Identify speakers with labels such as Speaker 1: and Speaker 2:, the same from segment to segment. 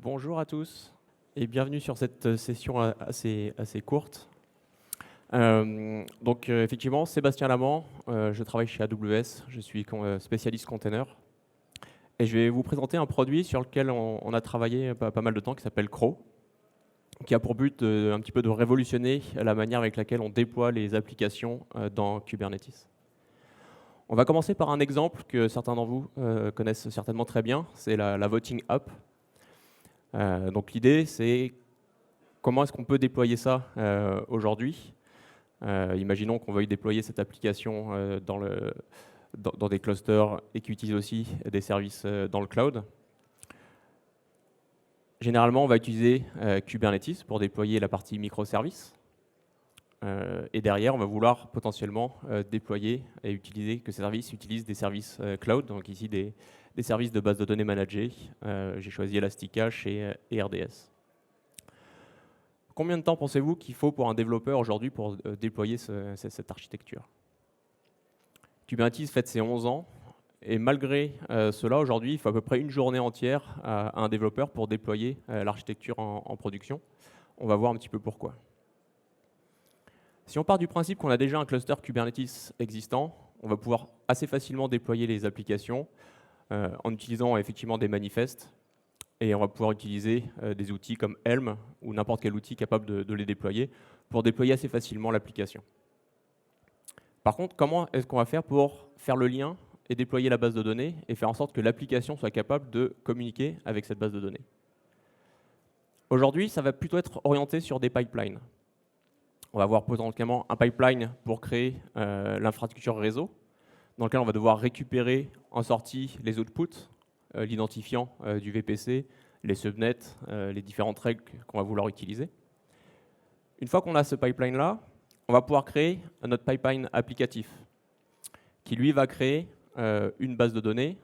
Speaker 1: Bonjour à tous et bienvenue sur cette session assez courte. Effectivement, Sébastien Lamant, je travaille chez AWS, je suis spécialiste container et je vais vous présenter un produit sur lequel on a travaillé pas mal de temps qui s'appelle Crow, qui a pour but un petit peu de révolutionner la manière avec laquelle on déploie les applications dans Kubernetes. On va commencer par un exemple que certains d'entre vous connaissent certainement très bien, c'est la Voting App. Donc l'idée, c'est comment est-ce qu'on peut déployer ça aujourd'hui. Imaginons qu'on veuille déployer cette application dans des clusters et qui utilise aussi des services dans le cloud. Généralement, on va utiliser Kubernetes pour déployer la partie microservices. Et derrière, on va vouloir potentiellement déployer et utiliser que ces services utilisent des services cloud, donc ici des services de base de données managés. J'ai choisi Elasticache et RDS. Combien de temps pensez-vous qu'il faut pour un développeur aujourd'hui pour déployer cette architecture? Kubernetes fête ses 11 ans, et malgré cela, aujourd'hui, il faut à peu près une journée entière à un développeur pour déployer l'architecture en production. On va voir un petit peu pourquoi. Si on part du principe qu'on a déjà un cluster Kubernetes existant, on va pouvoir assez facilement déployer les applications en utilisant effectivement des manifestes. Et on va pouvoir utiliser des outils comme Helm ou n'importe quel outil capable de les déployer pour déployer assez facilement l'application. Par contre, comment est-ce qu'on va faire pour faire le lien et déployer la base de données et faire en sorte que l'application soit capable de communiquer avec cette base de données? Aujourd'hui, ça va plutôt être orienté sur des pipelines. On va avoir potentiellement un pipeline pour créer l'infrastructure réseau, dans lequel on va devoir récupérer en sortie les outputs, l'identifiant du VPC, les subnets, les différentes règles qu'on va vouloir utiliser. Une fois qu'on a ce pipeline-là, on va pouvoir créer notre pipeline applicatif, qui lui va créer une base de données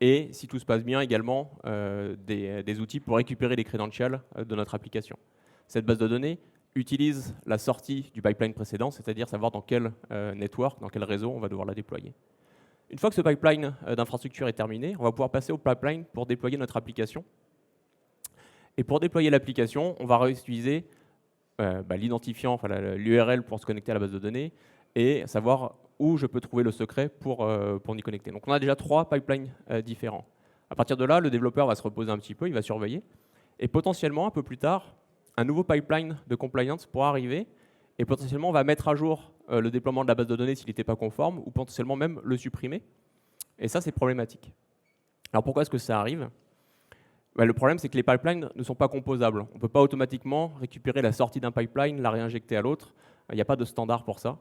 Speaker 1: et, si tout se passe bien, également des outils pour récupérer les credentials de notre application. Cette base de données utilise la sortie du pipeline précédent, c'est-à-dire savoir dans quel network, dans quel réseau on va devoir la déployer. Une fois que ce pipeline d'infrastructure est terminé, on va pouvoir passer au pipeline pour déployer notre application. Et pour déployer l'application, on va réutiliser l'identifiant, enfin, l'URL pour se connecter à la base de données et savoir où je peux trouver le secret pour m'y connecter. Donc on a déjà 3 pipelines différents. À partir de là, le développeur va se reposer un petit peu, il va surveiller. Et potentiellement, un peu plus tard, un nouveau pipeline de compliance pourra arriver et potentiellement on va mettre à jour le déploiement de la base de données s'il n'était pas conforme ou potentiellement même le supprimer. Et ça, c'est problématique. Alors pourquoi est-ce que ça arrive? Le problème, c'est que les pipelines ne sont pas composables. On ne peut pas automatiquement récupérer la sortie d'un pipeline, la réinjecter à l'autre. Il n'y a pas de standard pour ça.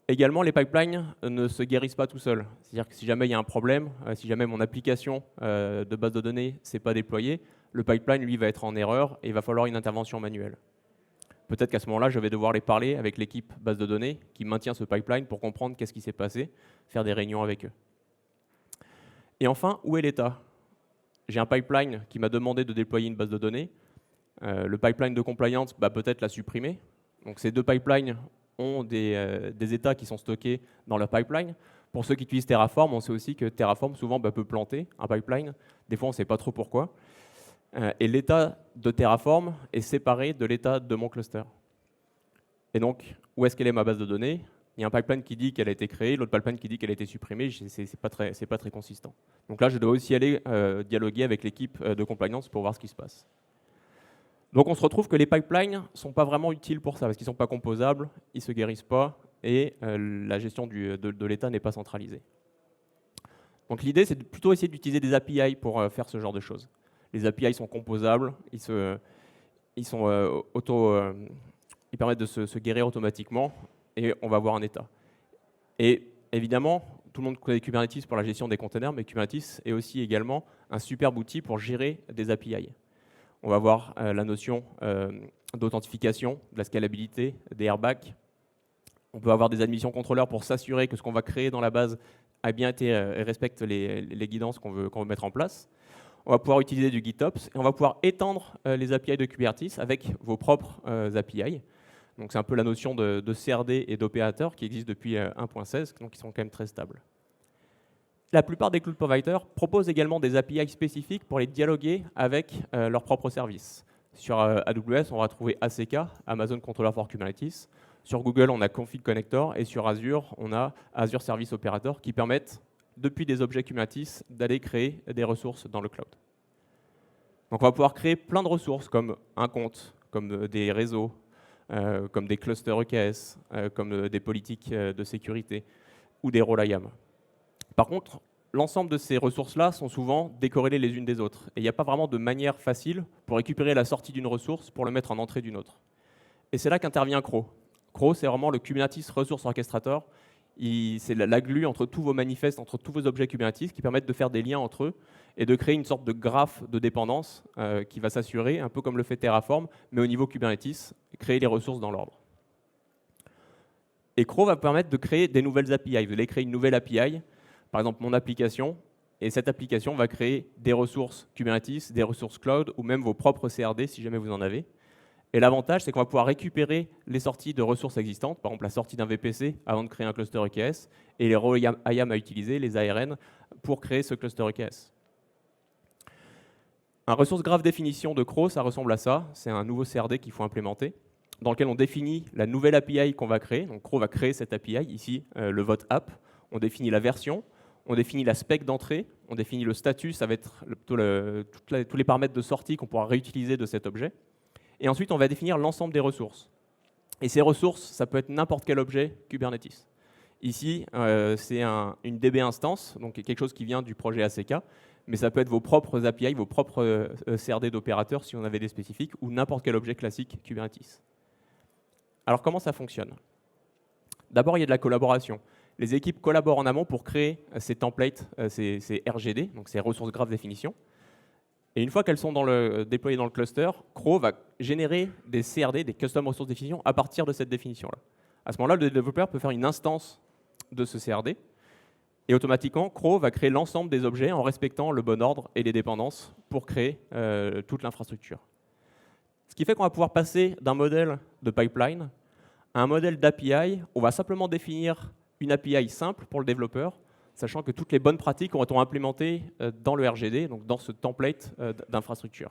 Speaker 1: Également, les pipelines ne se guérissent pas tout seuls. C'est-à-dire que si jamais il y a un problème, si jamais mon application de base de données ne s'est pas déployée, le pipeline, lui, va être en erreur et il va falloir une intervention manuelle. Peut-être qu'à ce moment-là, je vais devoir les parler avec l'équipe base de données qui maintient ce pipeline pour comprendre qu'est-ce qui s'est passé, faire des réunions avec eux. Et enfin, où est l'état? J'ai un pipeline qui m'a demandé de déployer une base de données. Le pipeline de compliance, peut-être l'a supprimer. Donc ces deux pipelines ont des états qui sont stockés dans leur pipeline. Pour ceux qui utilisent Terraform, on sait aussi que Terraform souvent peut planter un pipeline. Des fois, on ne sait pas trop pourquoi. Et l'état de Terraform est séparé de l'état de mon cluster. Et donc, où est-ce qu'elle est ma base de données? Il y a un pipeline qui dit qu'elle a été créée, l'autre pipeline qui dit qu'elle a été supprimée, c'est pas très consistant. Donc là, je dois aussi aller dialoguer avec l'équipe de compliance pour voir ce qui se passe. Donc on se retrouve que les pipelines ne sont pas vraiment utiles pour ça, parce qu'ils ne sont pas composables, ils ne se guérissent pas, et la gestion de l'état n'est pas centralisée. Donc l'idée, c'est de plutôt essayer d'utiliser des API pour faire ce genre de choses. Les API sont composables, ils permettent de se guérir automatiquement et on va avoir un état. Et évidemment, tout le monde connaît Kubernetes pour la gestion des containers, mais Kubernetes est aussi également un superbe outil pour gérer des API. On va avoir la notion d'authentification, de la scalabilité, des airbags. On peut avoir des admissions contrôleurs pour s'assurer que ce qu'on va créer dans la base a bien été et respecte les guidances qu'on veut mettre en place. On va pouvoir utiliser du GitOps et on va pouvoir étendre les API de Kubernetes avec vos propres API. Donc c'est un peu la notion de CRD et d'opérateur qui existe depuis 1.16, donc qui sont quand même très stables. La plupart des cloud providers proposent également des API spécifiques pour les dialoguer avec leurs propres services. Sur AWS, on va trouver ACK, Amazon Controller for Kubernetes. Sur Google, on a Config Connector. Et sur Azure, on a Azure Service Operator qui permettent, depuis des objets Kubernetes, d'aller créer des ressources dans le cloud. Donc on va pouvoir créer plein de ressources comme un compte, comme des réseaux, comme des clusters EKS, comme des politiques de sécurité ou des rôles IAM. Par contre, l'ensemble de ces ressources-là sont souvent décorrélées les unes des autres. Et il n'y a pas vraiment de manière facile pour récupérer la sortie d'une ressource pour le mettre en entrée d'une autre. Et c'est là qu'intervient CRO. CRO, c'est vraiment le Kubernetes Resource Orchestrator. C'est la glue entre tous vos manifestes, entre tous vos objets Kubernetes qui permettent de faire des liens entre eux et de créer une sorte de graphe de dépendance qui va s'assurer, un peu comme le fait Terraform, mais au niveau Kubernetes, créer les ressources dans l'ordre. Et CRO va permettre de créer des nouvelles API. Vous allez créer une nouvelle API, par exemple mon application, et cette application va créer des ressources Kubernetes, des ressources cloud, ou même vos propres CRD si jamais vous en avez. Et l'avantage, c'est qu'on va pouvoir récupérer les sorties de ressources existantes, par exemple la sortie d'un VPC avant de créer un cluster EKS, et les rôles IAM à utiliser, les ARN, pour créer ce cluster EKS. Un ressource graph définition de CRO, ça ressemble à ça. C'est un nouveau CRD qu'il faut implémenter, dans lequel on définit la nouvelle API qu'on va créer. Donc CRO va créer cette API, ici le vote app. On définit la version, on définit la spec d'entrée, on définit le statut, ça va être tous les paramètres de sortie qu'on pourra réutiliser de cet objet. Et ensuite, on va définir l'ensemble des ressources. Et ces ressources, ça peut être n'importe quel objet Kubernetes. Ici, c'est une DB instance, donc quelque chose qui vient du projet ACK, mais ça peut être vos propres API, vos propres CRD d'opérateurs si on avait des spécifiques, ou n'importe quel objet classique Kubernetes. Alors, comment ça fonctionne? D'abord, il y a de la collaboration. Les équipes collaborent en amont pour créer ces templates, ces RGD, donc ces ressources graph définition. Et une fois qu'elles sont déployées dans le cluster, CRO va générer des CRD, des Custom Resource Definition, à partir de cette définition-là. À ce moment-là, le développeur peut faire une instance de ce CRD, et automatiquement, CRO va créer l'ensemble des objets en respectant le bon ordre et les dépendances pour créer toute l'infrastructure. Ce qui fait qu'on va pouvoir passer d'un modèle de pipeline à un modèle d'API. On va simplement définir une API simple pour le développeur, sachant que toutes les bonnes pratiques auront été implémentées dans le RGD, donc dans ce template d'infrastructure.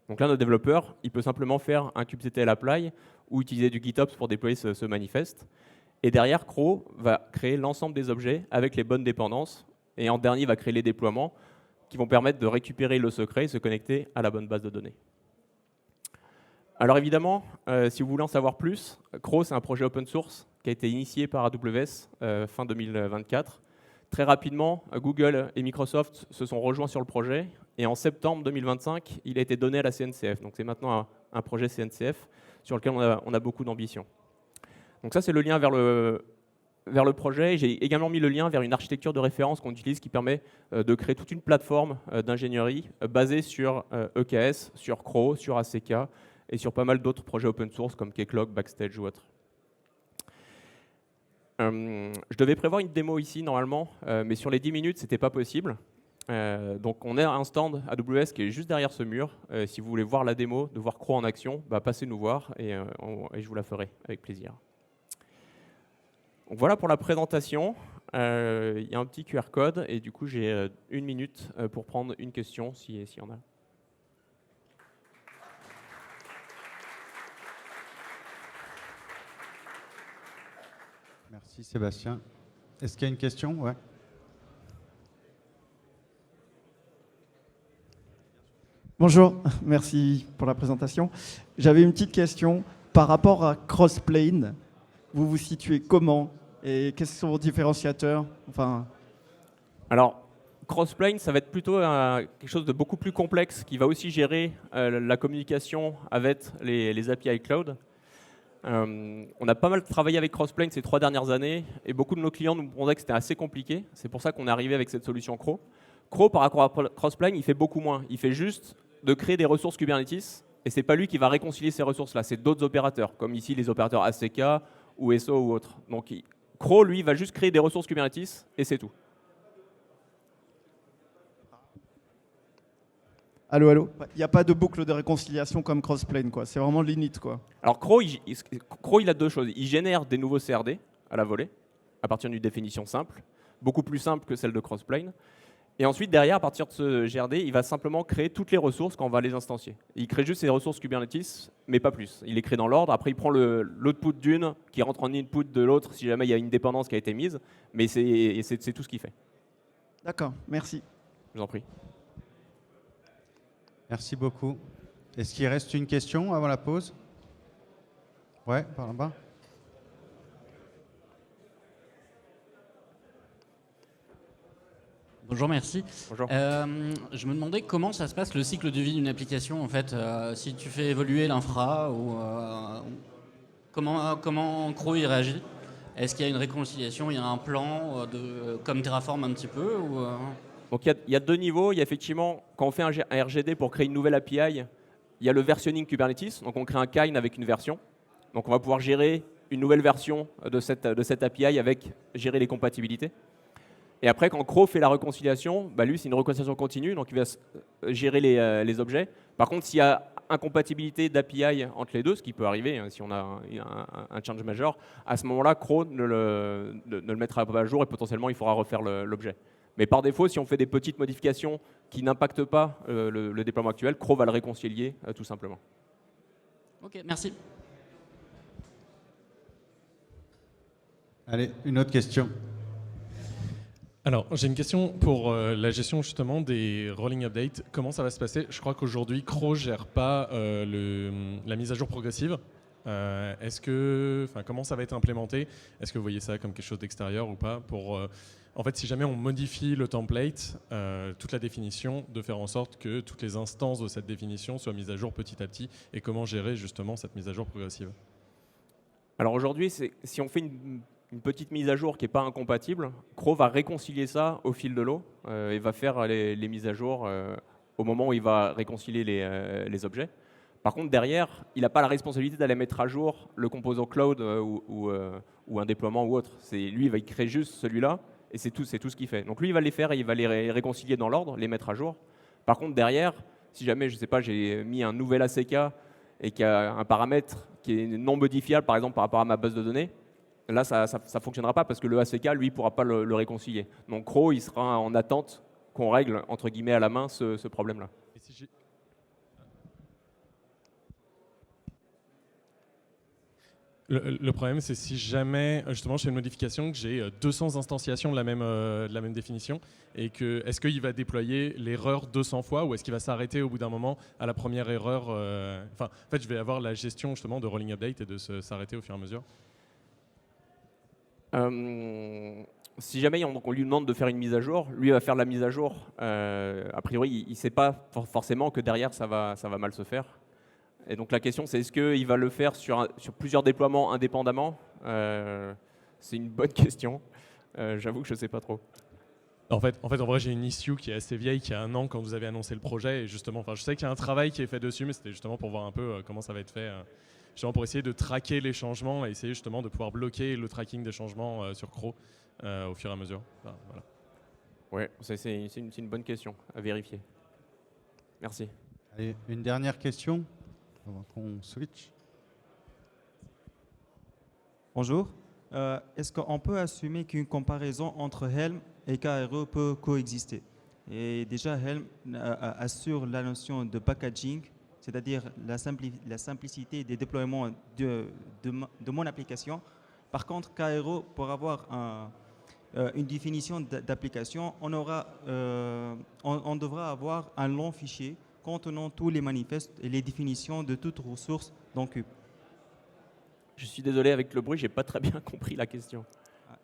Speaker 1: Donc là, notre développeur, il peut simplement faire un kubectl apply ou utiliser du GitOps pour déployer ce manifeste. Et derrière, CRO va créer l'ensemble des objets avec les bonnes dépendances. Et en dernier, il va créer les déploiements qui vont permettre de récupérer le secret et se connecter à la bonne base de données. Alors évidemment, si vous voulez en savoir plus, CRO, c'est un projet open source qui a été initié par AWS fin 2024. Très rapidement, Google et Microsoft se sont rejoints sur le projet. Et en septembre 2025, il a été donné à la CNCF. Donc c'est maintenant un projet CNCF sur lequel on a beaucoup d'ambition. Donc ça, c'est le lien vers le projet. J'ai également mis le lien vers une architecture de référence qu'on utilise qui permet de créer toute une plateforme d'ingénierie basée sur EKS, sur CRO, sur ACK et sur pas mal d'autres projets open source comme Kcloak, Backstage ou autres. Je devais prévoir une démo ici normalement, mais sur les 10 minutes, ce n'était pas possible. Donc on a un stand AWS qui est juste derrière ce mur. Si vous voulez voir la démo, de voir CRO en action, passez nous voir et je vous la ferai avec plaisir. Donc voilà pour la présentation. Il y a un petit QR code et du coup j'ai 1 minute pour prendre une question s'il y en a.
Speaker 2: Merci Sébastien. Est-ce qu'il y a une question? Ouais.
Speaker 3: Bonjour, merci pour la présentation. J'avais une petite question par rapport à Crossplane. Vous vous situez comment et quels sont vos différenciateurs?
Speaker 1: Alors, Crossplane, ça va être plutôt quelque chose de beaucoup plus complexe qui va aussi gérer la communication avec les API cloud. On a pas mal travaillé avec Crossplane ces 3 dernières années et beaucoup de nos clients nous disaient que c'était assez compliqué. C'est pour ça qu'on est arrivé avec cette solution CRO. CRO, par rapport à Crossplane, il fait beaucoup moins. Il fait juste de créer des ressources Kubernetes et c'est pas lui qui va réconcilier ces ressources-là, c'est d'autres opérateurs, comme ici les opérateurs ACK ou SO ou autres. Donc CRO, lui, va juste créer des ressources Kubernetes et c'est tout.
Speaker 3: Allô. Il n'y a pas de boucle de réconciliation comme Crossplane, quoi. C'est vraiment l'init, quoi.
Speaker 1: Alors CRO, il a 2 choses. Il génère des nouveaux CRD à la volée, à partir d'une définition simple. beaucoup plus simple que celle de Crossplane. Et ensuite, derrière, à partir de ce GRD, il va simplement créer toutes les ressources quand on va les instancier. Il crée juste ces ressources Kubernetes, mais pas plus. Il les crée dans l'ordre. Après, il prend l'output d'une qui rentre en input de l'autre si jamais il y a une dépendance qui a été mise. Mais c'est tout ce qu'il fait.
Speaker 3: D'accord, merci.
Speaker 1: Je vous en prie.
Speaker 2: Merci beaucoup. Est-ce qu'il reste une question avant la pause? Ouais, par là-bas.
Speaker 4: Bonjour, merci.
Speaker 1: Bonjour.
Speaker 4: Je me demandais comment ça se passe le cycle de vie d'une application en fait, si tu fais évoluer l'infra ou comment Crow y réagit. Est-ce qu'il y a une réconciliation, il y a un plan comme Terraform un petit peu ou,
Speaker 1: Donc il y a deux niveaux. Il y a effectivement, quand on fait un RGD pour créer une nouvelle API, il y a le versionning Kubernetes. Donc on crée un kind avec une version. Donc on va pouvoir gérer une nouvelle version de cette API avec gérer les compatibilités. Et après, quand Crow fait la réconciliation, lui, c'est une réconciliation continue, donc il va gérer les objets. Par contre, s'il y a incompatibilité d'API entre les deux, ce qui peut arriver hein, si on a un change major, à ce moment-là, Crow ne le mettra pas à jour et potentiellement, il faudra refaire l'objet. Mais par défaut, si on fait des petites modifications qui n'impactent pas le déploiement actuel, Crow va le réconcilier tout simplement.
Speaker 4: Ok, merci.
Speaker 2: Allez, une autre question.
Speaker 5: Alors, j'ai une question pour la gestion justement des rolling updates. Comment ça va se passer? Je crois qu'aujourd'hui, Crow ne gère pas la mise à jour progressive. Comment ça va être implémenté? Est-ce que vous voyez ça comme quelque chose d'extérieur ou pas pour, en fait, si jamais on modifie le template, toute la définition, de faire en sorte que toutes les instances de cette définition soient mises à jour petit à petit et comment gérer justement cette mise à jour progressive?
Speaker 1: Alors aujourd'hui, si on fait une petite mise à jour qui n'est pas incompatible, Crow va réconcilier ça au fil de l'eau et va faire les mises à jour au moment où il va réconcilier les objets. Par contre, derrière, il n'a pas la responsabilité d'aller mettre à jour le composant cloud ou un déploiement ou autre. Lui, il va créer juste celui-là et c'est tout ce qu'il fait. Donc lui, il va les faire et il va les réconcilier dans l'ordre, les mettre à jour. Par contre, derrière, si jamais, je sais pas, j'ai mis un nouvel ACK et qu'il y a un paramètre qui est non modifiable, par exemple par rapport à ma base de données, là, ça ne fonctionnera pas parce que le ACK, lui, ne pourra pas le réconcilier. Donc Crow, il sera en attente qu'on règle, entre guillemets, à la main ce problème-là.
Speaker 5: Le problème, c'est si jamais, justement, je fais une modification, que j'ai 200 instantiations de la même définition, et que est-ce qu'il va déployer l'erreur 200 fois, ou est-ce qu'il va s'arrêter au bout d'un moment à la première erreur en fait, je vais avoir la gestion, justement, de rolling update et de s'arrêter au fur et à mesure.
Speaker 1: Si jamais on lui demande de faire une mise à jour, lui va faire la mise à jour. A priori, il ne sait pas forcément que derrière, ça va mal se faire. Et donc la question, c'est est-ce qu'il va le faire sur plusieurs déploiements indépendamment? C'est une bonne question. J'avoue que je ne sais pas trop.
Speaker 5: En vrai, j'ai une issue qui est assez vieille, qui a 1 an quand vous avez annoncé le projet. Et justement, je sais qu'il y a un travail qui est fait dessus, mais c'était justement pour voir un peu comment ça va être fait. Justement pour essayer de traquer les changements et essayer justement de pouvoir bloquer le tracking des changements sur Crow au fur et à mesure. Enfin, voilà.
Speaker 1: Ouais, c'est une bonne question à vérifier. Merci.
Speaker 2: Allez, une dernière question avant qu'on switch.
Speaker 6: Bonjour. Est-ce qu'on peut assumer qu'une comparaison entre Helm et KRE peut coexister? Et déjà, Helm assure la notion de packaging, c'est-à-dire la simplicité des déploiements de mon application. Par contre, KRE, pour avoir une définition d'application, on devra avoir un long fichier contenant tous les manifestes et les définitions de toutes ressources dans Kube.
Speaker 1: Je suis désolé avec le bruit, j'ai pas très bien compris la question.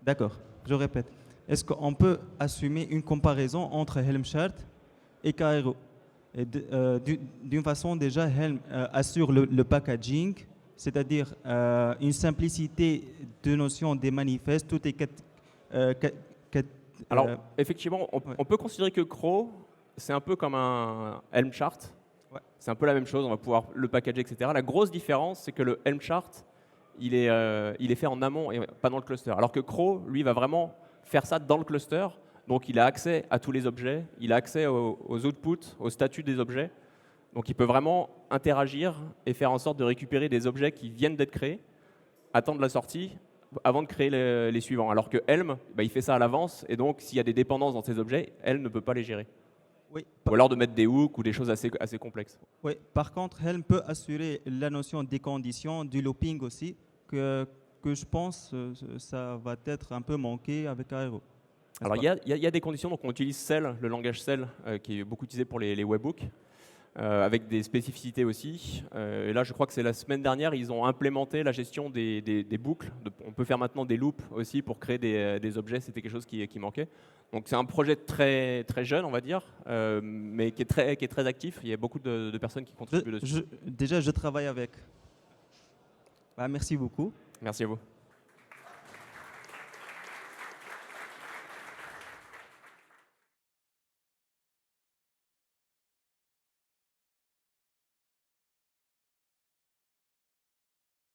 Speaker 6: D'accord, je répète. Est-ce qu'on peut assumer une comparaison entre Helm chart et KRE? D'une façon, déjà, Helm assure le packaging, c'est-à-dire une simplicité de notion des manifestes, tout est
Speaker 1: Alors, effectivement, on peut considérer que Crow, c'est un peu comme un Helm chart.
Speaker 6: Ouais.
Speaker 1: C'est un peu la même chose, on va pouvoir le packager, etc. La grosse différence, c'est que le Helm chart, il est fait en amont et pas dans le cluster. Alors que Crow, lui, va vraiment faire ça dans le cluster. Donc, il a accès à tous les objets, il a accès aux outputs, au statut des objets. Donc, il peut vraiment interagir et faire en sorte de récupérer des objets qui viennent d'être créés, attendre la sortie, avant de créer les suivants. Alors que Helm, bah, il fait ça à l'avance, et donc s'il y a des dépendances dans ces objets, Helm ne peut pas les gérer.
Speaker 6: Oui.
Speaker 1: Ou alors de mettre des hooks ou des choses assez complexes.
Speaker 6: Oui. Par contre, Helm peut assurer la notion des conditions, du looping aussi, que je pense ça va être un peu manqué avec Aero.
Speaker 1: Alors il y a des conditions, donc on utilise Cell, le langage Cell, qui est beaucoup utilisé pour les webhooks, avec des spécificités aussi. Et là, je crois que c'est la semaine dernière, ils ont implémenté la gestion des boucles. On peut faire maintenant des loops aussi pour créer des objets, c'était quelque chose qui manquait. Donc c'est un projet très, très jeune, on va dire, mais qui est très actif. Il y a beaucoup de personnes qui contribuent dessus.
Speaker 6: Déjà, je travaille avec. Merci beaucoup.
Speaker 1: Merci à vous.